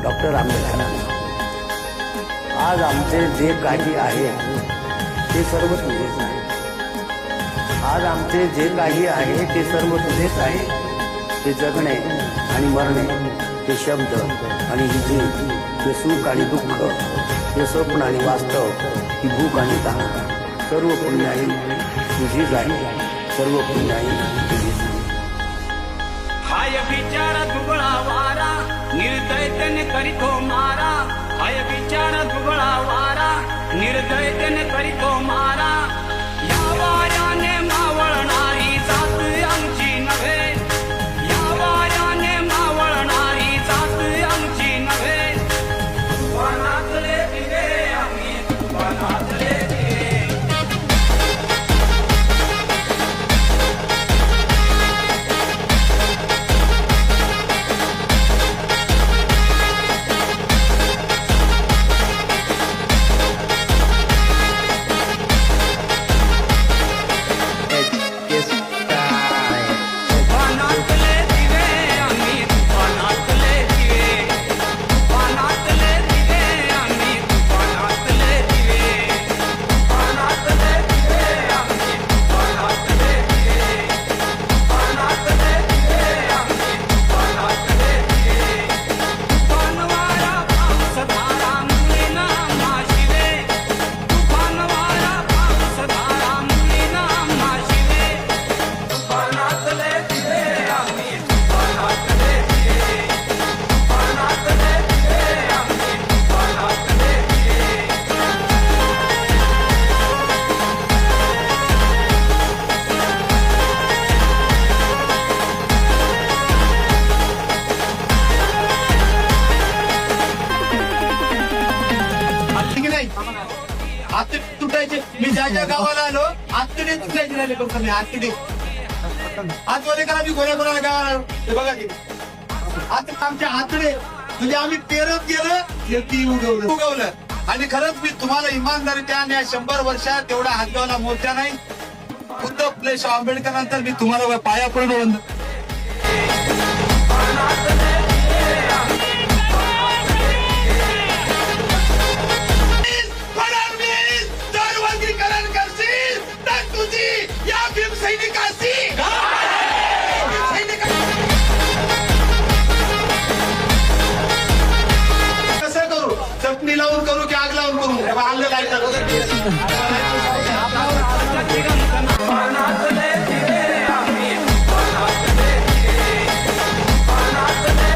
Doctor आंबेडकरांना आज आमचे जे काही आहे ते सर्व तुझेच आहे. आज आमचे जे काही आहे ते सर्व तुझेच आहे. ते जगणे आणि मरणे, ते शब्द आणि ही जीव, ते सुख आणि दुःख, ते स्वप्न आणि वास्तव, ही भूक आणि तहान, सर्व पुण्याई तुझीच आहे. सर्व पुण्याई तुझीच आहे. हाय बिचारा दुबळा वारा, निर्दयतेने करीतो मारा. हाय बिचारा दुबळा वारा, निर्दयतेने करीतो मारा. या वाऱ्याने मावळणारी जात आमची नव्हे. या वाऱ्याने मावळणारी जात आमची नव्हे. तुफानातले दिवे आम्ही, तुफानातले दिवे. तुफानातले दिवे आम्ही, तुफानातले दिवे. तुफानातले दिवे आम्ही, तुफानातले दिवे. तुफानातले दिवे आम्ही, तुफानातले दिवे. तुफानातले दिवे आम्ही, तुफानातले दिवे. तुफान वारा पाऊस धारा मुलींना आम्हाशिवे. तुफान वारा पाऊस धारा मुलींना आम्हाशिवे. तुफानातले दिवे आम्ही, तुफानातले दिवे. तुफानातले दिवे आम्ही, तुफानातले दिवे. की नाही आतडी तुटायचे. मी ज्या ज्या गावाला आलो आतडी तुटायचे राहिले लोकांनी. आतडी आतमध्ये करा. मी कोणा कोणाला गावाला आलो ते बघा की आता आमच्या आतडे म्हणजे आम्ही पेरत गेलं ती उगवलं. आणि खरंच मी तुम्हाला इमानदारीच्या आणि या 100 वर्षात तेवढा हातगावला मोर्चा नाही. उद्धव प्लेश आंबेडकरांनंतर मी तुम्हाला पाया पडून वंदन. फडणवीस जर वर्गीकरण करशील तर तुझी या भीमसैनिकाची कसं करू? चटणी लावून करू की आग लावून करू? आग लाईट